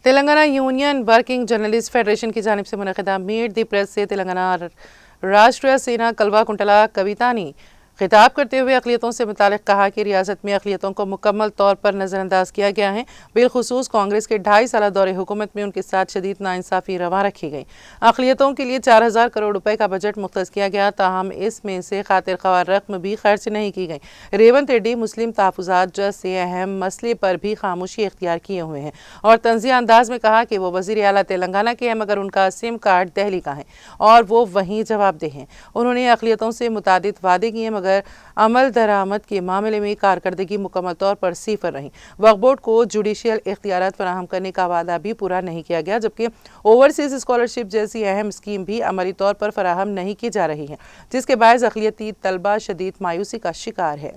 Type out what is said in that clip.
Telangana union working journalist federation की जानिब से मुनक़िदा मीट दी प्रेस से तेलंगाना राष्ट्रीय सेना कलवा कुंटला कविता ने खिताब करते हुए अक़लियतों से मुतालिक कहा कि रियासत में अक़लियतों को मुकम्मल तौर पर नज़रअंदाज किया गया है। बिलखुसूस कांग्रेस के 2.5 साल दौरे हुकूमत में उनके साथ शदीद नाइंसाफ़ी रवा रखी गई। अक़लियतों के लिए 4000 करोड़ रुपए का बजट मुख्तस किया गया, ताहम इसमें से खातिर ख्वार रकम भी खर्च नहीं की गई। रेवंत रेड्डी मुस्लिम तहफ़्फ़ुज़ात जैसे अहम मसले पर भी खामोशी इख्तियार किए हुए हैं और तंज़िया अंदाज में कहा कि वो वज़ीर आला तेलंगाना के हैं मगर उनका सिम कार्ड दिल्ली का है और वो वहीं जवाबदेह हैं। उन्होंने अक़लियतों से मुतादिद वादे किए मगर अमल दरामद के मामले में कारकर्दगी मुकम्मल तौर पर सिफर रही। वक्फ बोर्ड को जुडिशियल इख्तियारात फराहम करने का वादा भी पूरा नहीं किया गया, जबकि ओवरसीज स्कॉलरशिप जैसी अहम स्कीम भी अमली तौर पर फराहम नहीं की जा रही है, जिसके बायस अक़लियती तलबा शदीद मायूसी का शिकार है।